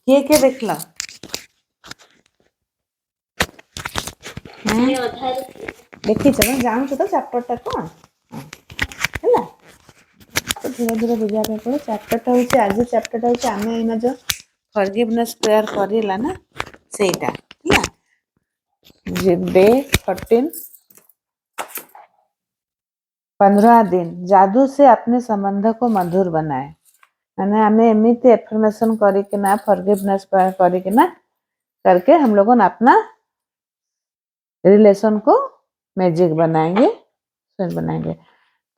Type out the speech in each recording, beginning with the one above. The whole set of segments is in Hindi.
କିଏ ଦେଖିଲ? ଦେଖିଛ ନା, ଜାଣୁଛ ତ ଚାପ୍ଟରଟା କଣ ହେଲା। ତ ଧୀରେ ଧୀରେ ବୁଝିବା ପାଇଁ ପଡ଼ିବ। ଚାପ୍ଟରଟା ହେଉଛି ଆଜି ଚାପ୍ଟରଟା ହେଉଛି ଆମେ ଏଇନା ଯେଉଁ ଫରଗିଭନେସ୍ ପ୍ରେୟାର କରିଲା ନା ସେଇଟା ହେଲା। डे 13 15 दिन जादू से अपने संबंध को मधुर बनाए। माने हमें एमिति एफर्मेशन करके फॉरगिवनेस करके करके हम लोगों ने अपना रिलेशन को मैजिक बनाएंगे, बनाएंगे।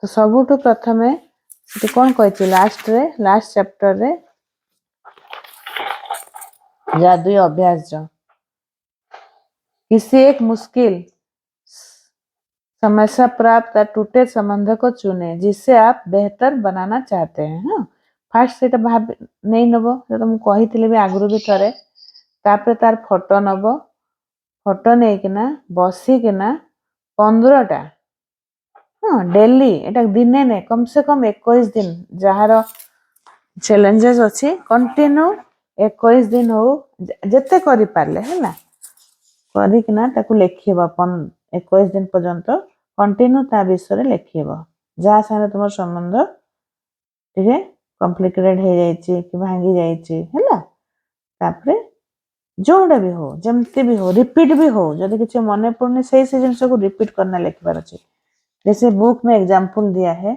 तो सबुठु प्रथमे सेठी कौन कही लास्ट चैप्टर रे जादुई अभ्यास जो किसी एक मुश्किल समस्या प्राप्त टूटे संबंध को चुने जिससे आप बेहतर बनाना चाहते हैं। हाँ, फास्ट से भाव नहीं नब तो मुझे कही भी आगु भी थे तापर तार फोटो नब, फोटो नहीं किना बसिकिना 15टा हाँ डेली एटा दिने नहीं कम से कम 21 दिन जार चैलेंजेस अच्छी कंटिन्यू 21 दिन हो जिते कर पारे है करना लिखब 21 दिन पर्यंत कंटिन्यू ता विषय लिखब जहाँ सारे तुम संबंध टे कॉम्प्लिकेटेड हो जाए कि भांगी जाए जोड़ा भी हो जमती भी हो रिपीट भी हो जदि किसी मन पड़नी से जिन को रिपीट करना लिखबार अच्छे। जैसे बुक में एग्जाम्पल दिया है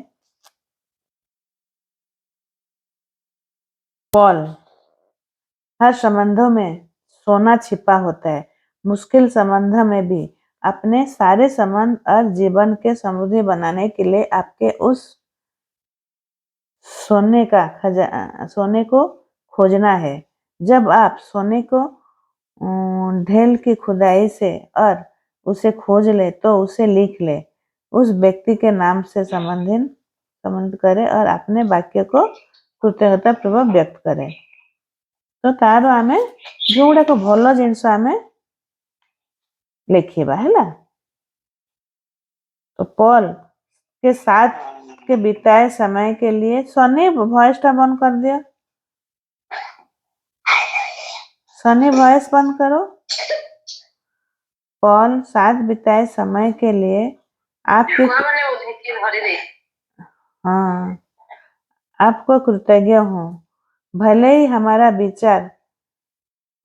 पॉल, हर संबंधों में सोना छिपा होता है, मुश्किल संबंध में भी अपने सारे संबंध और जीवन के समृद्धि बनाने के लिए आपके उस सोने को खोजना है। जब आप सोने को ढेल की खुदाई से और उसे खोज ले तो उसे लिख ले, उस व्यक्ति के नाम से संबंधित करे और अपने वाक्य को कृतज्ञता पूर्वक व्यक्त करे। तो तार आम जो गुड़ाक भल जिनस आम लिखा है। तो पॉल के साथ के बिताए समय के लिए सनी वॉइस टा बंद कर दिया, सनी वॉइस बंद करो। पॉल साथ बिताए समय के लिए आपके हाँ आपको कृतज्ञ हूँ, भले ही हमारा विचार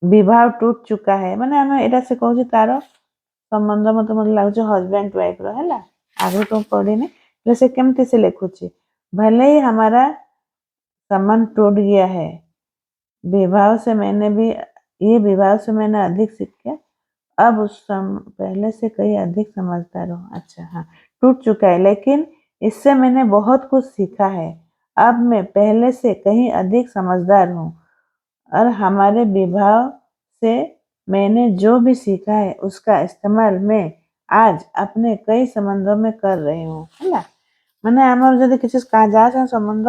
विवाह टूट चुका है। माने आम एटा से कहूँ तार संबंध मत लगुच हजबैंड वाइफ है आगे तो पढ़ी से केमती से लिखुची भले ही हमारा संबंध टूट गया है, विवाह से मैंने अधिक सीखा, अब पहले से कहीं अधिक समझदार हूँ। अच्छा हाँ टूट चुका है लेकिन इससे मैंने बहुत कुछ सीखा है, अब मैं पहले से कहीं अधिक समझदार हूँ और हमारे विवाह से मैंने जो भी सीखा है उसका इस्तेमाल मैं आज अपने कई संबंधों में कर रही हूँ है। माने आमर जदि किसी जहाँ संबंध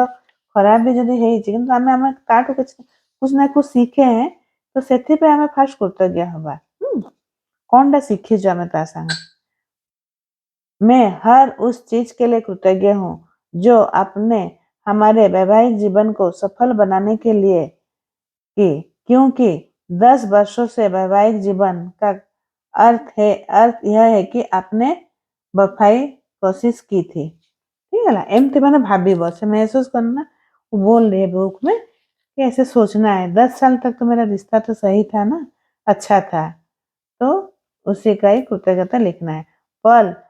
खराब भी जदि है आम आम ताठू कुछ ना कुछ सीखे हैं तो से आम फास्ट कृतज्ञ हवा कौन सीखीचु आम ता संगे। मैं हर उस चीज के लिए कृतज्ञ हूँ जो आपने हमारे वैवाहिक जीवन को सफल बनाने के लिए की, क्योंकि 10 वर्षों से वैवाहिक जीवन का अर्थ यह है कि आपने वफाई कोशिश की थी। ठीक है एमती मैंने भाभी से महसूस करना वो बोल रही है बुक में कि ऐसे सोचना है 10 साल तक तो मेरा रिश्ता तो सही था ना, अच्छा था, तो उसी का ही कृतज्ञता लिखना है। पर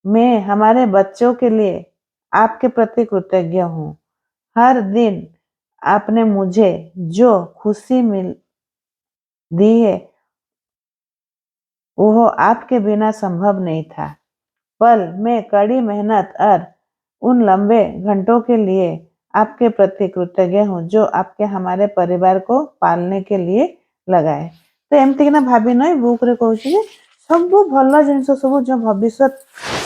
मैं हमारे बच्चों के लिए आपके प्रति कृतज्ञ हूँ, हर दिन आपने मुझे जो खुशी दी है वो आपके बिना संभव नहीं था। पल मैं कड़ी मेहनत और उन लंबे घंटों के लिए आपके प्रति कृतज्ञ हूँ जो आपके हमारे परिवार को पालने के लिए लगाए। तो एमती ना भाभी नई बुक रे कहूँ सब भल जिन सब जो भविष्य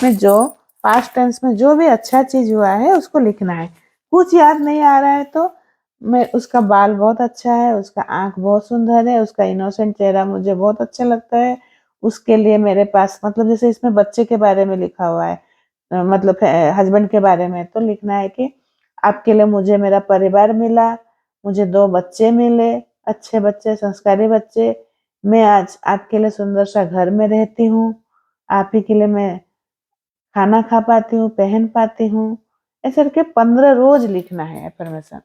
में जो पास्ट टेंस में जो भी अच्छा चीज हुआ है उसको लिखना है। कुछ याद नहीं आ रहा है तो मैं उसका बाल बहुत अच्छा है, उसका आंख बहुत सुंदर है, उसका इनोसेंट चेहरा मुझे बहुत अच्छा लगता है, उसके लिए मेरे पास मतलब जैसे इसमें बच्चे के बारे में लिखा हुआ है मतलब हस्बैंड के बारे में तो लिखना है कि आपके लिए मुझे मेरा परिवार मिला, मुझे 2 बच्चे मिले अच्छे बच्चे, संस्कारी बच्चे। मैं आज आपके लिए सुंदर सा घर में रहती हूँ, आप ही के लिए मैं खाना खा पाती हूँ, पहन पाती हूँ। ऐसे करके 15 रोज लिखना है एफर्मेशन,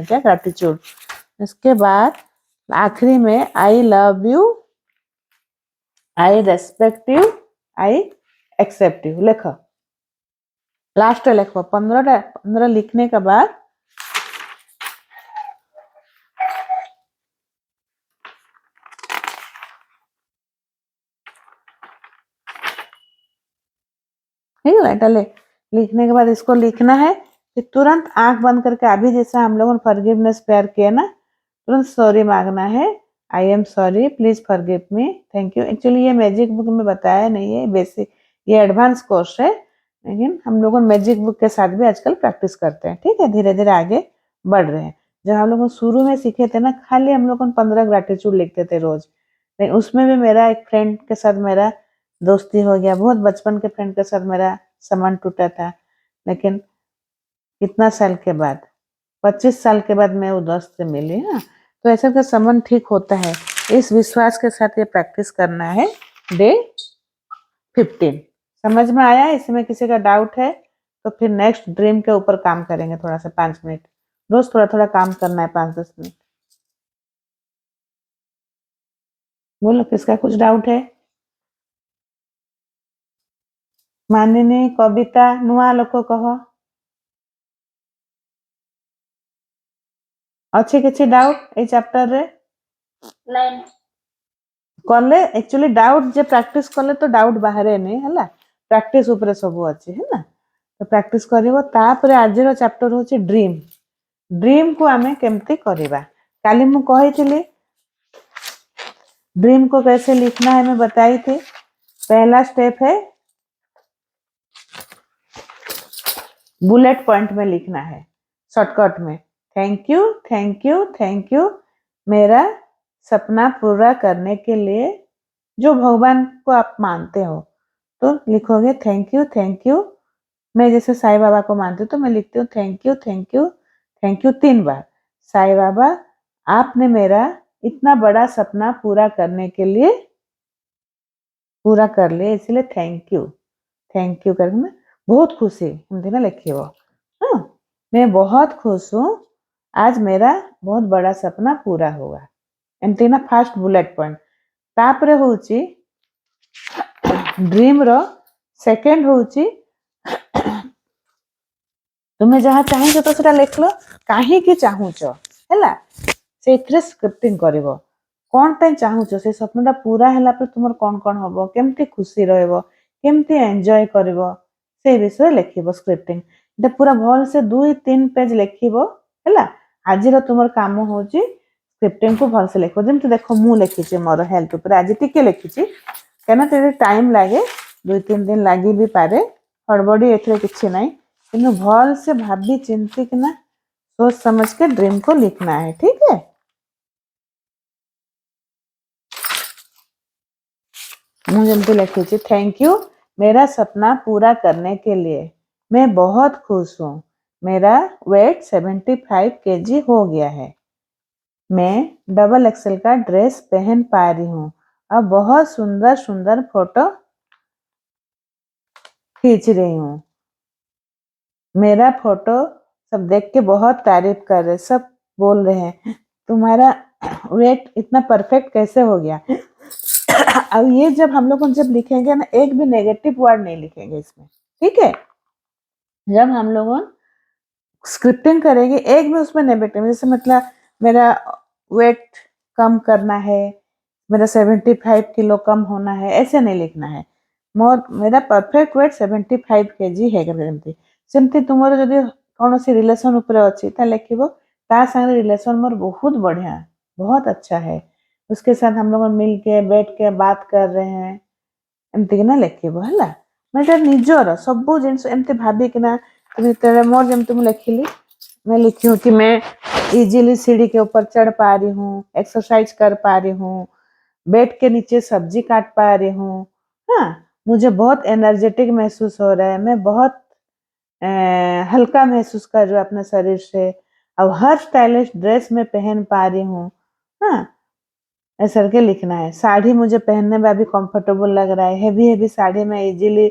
क्या ग्रैटिट्यूड। इसके बाद आखिरी में I love you, I respect you, I accept you लिखो। लास्ट लिखो 15 लिखने के बाद ठीक है। लिखने के बाद इसको लिखना है, फिर तुरंत आंख बंद करके अभी जैसा हम लोगों ने फॉरगिवनेस प्रेयर किया ना, तुरंत सॉरी मांगना है। I am sorry, please forgive me, thank you. Actually ये मैजिक बुक में बताया नहीं है, बेसिक ये एडवांस कोर्स है, लेकिन हम लोग मैजिक बुक के साथ भी आजकल प्रैक्टिस करते हैं। ठीक है, धीरे धीरे आगे बढ़ रहे हैं। जब हम लोग शुरू में सीखे थे ना, खाली हम लोग 15 ग्रैटिट्यूड लिखते थे रोज, लेकिन उसमें भी मेरा एक फ्रेंड के साथ मेरा दोस्ती हो गया, बहुत बचपन के फ्रेंड के साथ मेरा संबंध टूटा था। लेकिन कितना साल के बाद, 25 साल के बाद मैं वो दोस्त से मिली ना, तो ऐसा का संबंध ठीक होता है। इस विश्वास के साथ ये प्रैक्टिस करना है। डे 15 समझ में आया? इसमें किसी का डाउट है तो फिर नेक्स्ट ड्रीम के ऊपर काम करेंगे थोड़ा सा, 5 मिनट रोज थोड़ा थोड़ा काम करना है, 5-10 मिनट। बोलो किसका कुछ डाउट है? मानिनी, कविता, नुआ लोक कह अच्छे किसी डाउट ए चैप्टर रे? नहीं कले एक्चुअली डाउट जे प्रैक्टिस कले तो डाउट बाहरे नहीं हला, प्रैक्टिस ऊपर सब अच्छी है ना, तो प्रैक्टिस करिवो। तापर आज चैप्टर होची ड्रीम। ड्रीम को आमे केमती करिबा, काली मु कहिथिली ड्रीम को कैसे लिखना है मैं बताई थी। पहला स्टेप है बुलेट पॉइंट में लिखना है, शॉर्टकट में। Thank you, thank you, thank you, मेरा सपना पूरा करने के लिए जो भगवान को आप मानते हो, तो लिखोगे थैंक यू, थैंक यू। मैं जैसे साईं बाबा को मानती हूँ तो मैं लिखती हूँ thank you, thank you, thank you 3 बार। साईं बाबा, आपने मेरा इतना बड़ा सपना पूरा करने के लिए पूरा कर लिए, इसलिए थैंक यू करके मैं बहुत खुशी एमती ना लिखिबो। हाँ, मैं बहुत खुश हूँ, आज मेरा बहुत बड़ा सपना पूरा होगा, एमती ना फास्ट बुलेट पॉइंट। तापरे होची ड्रीम रो सेकेंड होची तुम्हें जहाँ चाहूच तो सेटा लिख लो, कहीं चाहूच है से स्क्रिप्टिंग करिवो, कौन पे चाहूच से स्वप्नटा पूरा है तुम कौन कौन हम केमती खुशी केमती एंजॉय करिवो से विषय लिखिबो स्क्रिप्टिंग। ये पूरा भल से 2-3 पेज लिखिबो है। आज तुम काम होची स्क्रिप्टिंग को भल से लिखो, जमी देख मु लिखी मोर हेल्थ उपर आज टिके लिखी, क्या टाइम लगे 2-3 दिन लगी भी पारे, हड़बड़ी एथरे किछि नहीं, किन्तु भल से भाभी चिंती किना सोच समझ के ड्रीम को लिखना है। ठीक है, मुझे लिखी थैंक यू, मेरा सपना पूरा करने के लिए मैं बहुत खुश हूँ, मेरा वेट 75 kg हो गया है, मैं डबल एक्सेल का ड्रेस पहन पा रही हूँ, अब बहुत सुंदर सुंदर फोटो खींच रही हूँ, मेरा फोटो सब देख के बहुत तारीफ कर रहे, सब बोल रहे हैं तुम्हारा वेट इतना परफेक्ट कैसे हो गया। अब ये जब हम लोग जब लिखेंगे ना, एक भी नेगेटिव वर्ड नहीं लिखेंगे इसमें। ठीक है, जब हम लोग स्क्रिप्टिंग करेंगे एक भी उसमें नेगेटिव, जैसे मतलब मेरा वेट कम करना है, मेरा 75 किलो कम होना है, ऐसे नहीं लिखना है। मोर मेरा परफेक्ट वेट 75 kg है करके सेमती तुमर जदि कौन सी रिलेशन ऊपर अच्छी ता लिखिबो ता संग रिलेशन मोर बहुत बढ़िया, बहुत अच्छा है, उसके साथ हम लोग मिल के बैठ के बात कर रहे हैं, एमती ना लिखिबो है। मैं निजर सब जिन एमती भाविकिना मोर जमती मुझे लिखिली, मैं लिखी हूँ कि मैं इजीली सीढ़ी के ऊपर चढ़ पा रही हूँ, एक्सरसाइज कर पा रही हूँ, बेड के नीचे सब्जी काट पा रही हूँ। हाँ, मुझे बहुत एनर्जेटिक महसूस हो रहा है, मैं बहुत हल्का महसूस कर रही हूँ अपने शरीर से, अब हर स्टाइलिश ड्रेस में पहन पा रही हूँ। हाँ, ऐसा करके लिखना है। साड़ी मुझे पहनने में अभी कंफर्टेबल लग रहा है, हेवी हेवी साड़ी मैं इजीली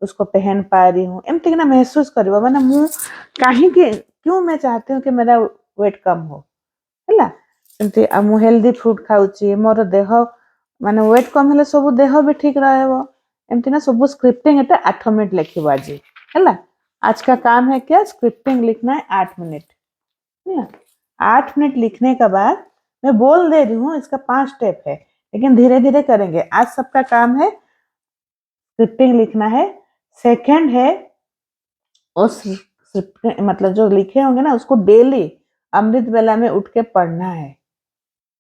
उसको पहन पा रही हूँ। एमती किना महसूस करिव माने मु काहींकि क्यों मैं चाहती हूँ कि मेरा वेट कम हो हैला। एमती आ मु हेल्दी फूड खाउची, मोर देह माने वेट कम हेले सब देह भी ठीक रहबो। एमती ना सब स्क्रिप्टिंग एटा 8 मिनट लिखिबो आज हैला। आज का काम है क्या, स्क्रिप्टिंग लिखना है 8 मिनट है। 8 मिनट लिखने के बाद मैं बोल दे रही हूँ, इसका 5 स्टेप है लेकिन धीरे धीरे करेंगे। आज सबका काम है स्क्रिप्टिंग लिखना है। सेकंड है उस मतलब जो लिखे होंगे ना उसको डेली अमृत बेला में उठ के पढ़ना है।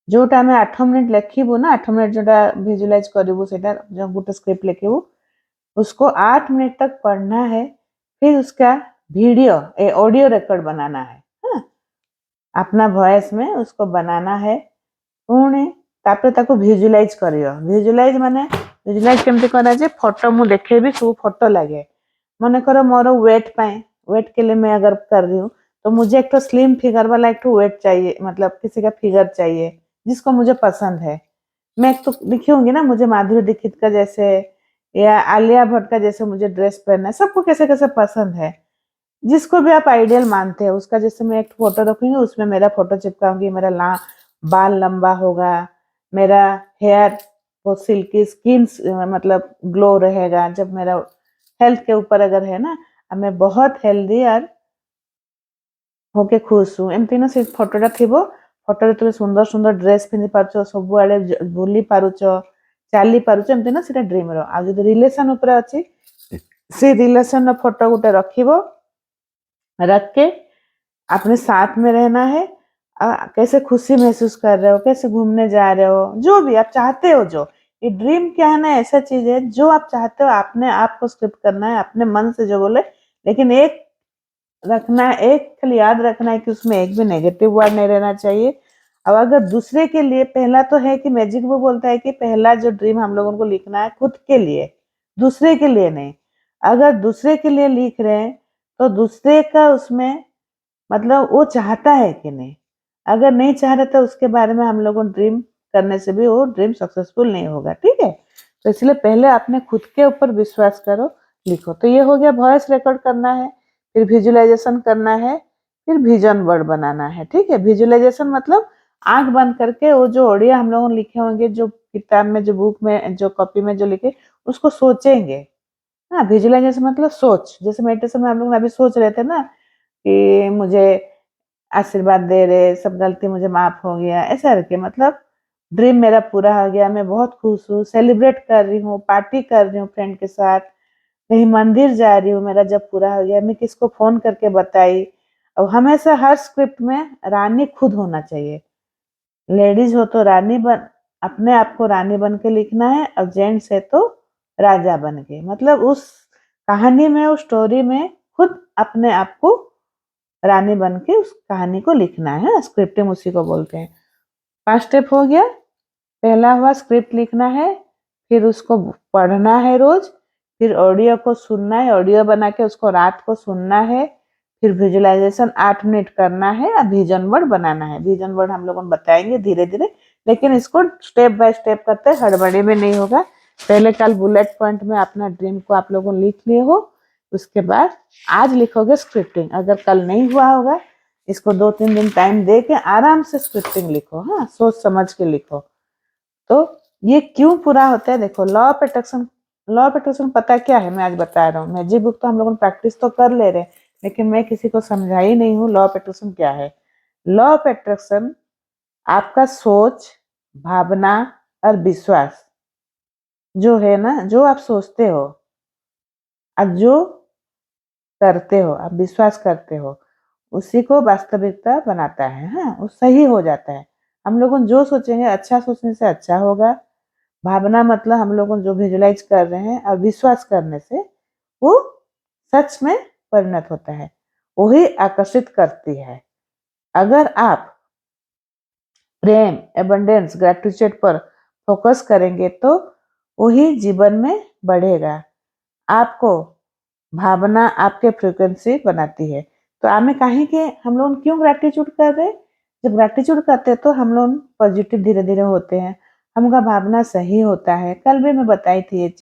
जोटा मैं 8 मिनट लिखिबू ना, 8 मिनट जोटा विजुअलाइज करिबू सेटा जो गोटे स्क्रिप्ट लिखिबू उसको 8 मिनट तक पढ़ना है। फिर उसका वीडियो ऑडियो रिकॉर्ड बनाना है। हाँ, अपना वॉइस में उसको बनाना है। पुणी तापर ताको विजुअलाइज करियो। विजुअलाइज माने विजुअलाइज केमती करा जे फोटो मु देखेबी सब फोटो लगे। मन करो मोर वेट पाए, वेट के लिए मैं अगर कर रही हूँ तो मुझे एक तो स्लिम फिगर वाला एक तो वेट चाहिए, मतलब किसी का फिगर चाहिए जिसको मुझे पसंद है। मैं एक तो लिखी होंगी ना मुझे माधुरी दीक्षित का जैसे या आलिया भट्ट का जैसे मुझे ड्रेस पहनना है। सबको कैसे कैसे पसंद है, जिसको भी आप आइडियल मानते हैं उसका जैसे मैं एक फोटो रखूंगी उसमें मेरा फोटो चिपकाऊंगी। मेरा बाल लंबा होगा, मेरा हेयर वो सिल्की स्किन मतलब ग्लो रहेगा। जब मेरा हेल्थ के ऊपर अगर है ना, अब मैं बहुत हेल्दी और होके खुश हूँ एमती ना से फोटोटा थिबो। फोटो तुम सुंदर सुंदर ड्रेस पिंधि पारुछ, सब आड़े बुली पारुछ, चाली पारुछ, एमती ना सेटा ड्रीम रो। आ जदि रिलेशन ऊपर अछि से रिलेशन रो फोटो गुटे रखिबो। रख के अपने साथ में रहना है। कैसे खुशी महसूस कर रहे हो, कैसे घूमने जा रहे हो, जो भी आप चाहते हो। जो ये ड्रीम क्या है ना, ऐसा चीज है जो आप चाहते हो आपने आपको स्क्रिप्ट करना है अपने मन से जो बोले। लेकिन एक रखना है, एक खाली याद रखना है कि उसमें एक भी नेगेटिव वर्ड नहीं रहना चाहिए। अब अगर दूसरे के लिए, पहला तो है कि मैजिक वो बोलता है कि पहला जो ड्रीम हम लोगों को लिखना है खुद के लिए, दूसरे के लिए नहीं। अगर दूसरे के लिए लिख रहे हैं तो दूसरे का उसमें मतलब वो चाहता है कि नहीं। अगर नहीं चाह रहा तो उसके बारे में हम लोगों को ड्रीम करने से भी वो ड्रीम सक्सेसफुल नहीं होगा। ठीक है, तो इसलिए पहले अपने खुद के ऊपर विश्वास करो, लिखो। तो ये हो गया, वॉइस रिकॉर्ड करना है, फिर विजुअलाइजेशन करना है, फिर विजन वर्ड बनाना है। ठीक है, विजुअलाइजेशन मतलब आंख बंद करके वो जो ओडिया हम लोगों ने लिखे होंगे, जो किताब में, जो बुक में, जो कॉपी में जो लिखे उसको सोचेंगे। हाँ, विजुअलाइजेशन मतलब सोच। जैसे मेडिटेशन में हम लोग अभी सोच रहे थे ना कि मुझे आशीर्वाद दे रहे, सब गलती मुझे माफ हो गया, ऐसा करके मतलब ड्रीम मेरा पूरा हो गया, मैं बहुत खुश हूँ, सेलिब्रेट कर रही हूँ, पार्टी कर रही हूँ फ्रेंड के साथ, कहीं मंदिर जा रही हूँ, मेरा जब पूरा हो गया, मैं किसको फोन करके बताई। और हमेशा हर स्क्रिप्ट में रानी खुद होना चाहिए। लेडीज हो तो रानी बन, अपने आप को रानी बन के लिखना है, और जेंट्स है तो राजा बन के। मतलब उस कहानी में, उस स्टोरी में खुद अपने आप को रानी बन के उस कहानी को लिखना है। स्क्रिप्टिंग उसी को बोलते हैं। 5 स्टेप हो गया। पहला हुआ स्क्रिप्ट लिखना है, फिर उसको पढ़ना है रोज, फिर ऑडियो को सुनना है, ऑडियो बना के उसको रात को सुनना है, फिर विजुअलाइजेशन 8 मिनट करना है, और विजन वर्ड बनाना है। विजन वर्ड हम लोगों को बताएंगे धीरे धीरे, लेकिन इसको स्टेप बाय स्टेप करते हैं, हड़बड़ी में नहीं होगा। पहले कल बुलेट पॉइंट में अपना ड्रीम को आप लोगों लिख लिए हो, उसके बाद आज लिखोगे स्क्रिप्टिंग। अगर कल नहीं हुआ होगा, इसको 2-3 दिन टाइम दे के आराम से स्क्रिप्टिंग लिखो। हाँ, सोच समझ के लिखो। तो ये क्यों पूरा होता है, देखो law of attraction. Law of attraction पता क्या है, मैं आज बता रहा हूँ। मैजिक बुक तो हम लोग प्रैक्टिस तो कर ले रहे हैं, लेकिन मैं किसी को समझा ही नहीं हूँ लॉ ऑफ अट्रैक्शन क्या है। लॉ ऑफ अट्रैक्शन आपका सोच, भावना और विश्वास जो है ना, जो आप सोचते हो, आप जो करते हो, आप विश्वास करते हो, उसी को वास्तविकता बनाता है। हाँ, वो सही हो जाता है। हम लोग जो सोचेंगे, अच्छा सोचने से अच्छा होगा। भावना मतलब हम लोग जो विजुलाइज कर रहे हैं, और विश्वास करने से वो सच में परिणत होता है, वही आकर्षित करती है। अगर आप प्रेम, एबंडेंस, ग्रेटिट्यूड पर फोकस करेंगे तो वही जीवन में बढ़ेगा। आपको भावना आपके फ्रीक्वेंसी बनाती है। तो आमे काहे के हम लोग क्यों ग्रैटिट्यूड कर रहे? जब ग्रैटिट्यूड करते हैं तो हम लोग पॉजिटिव धीरे-धीरे होते हैं। हमका भावना सही होता है। कल भी मैं बताई थी ये चीज़।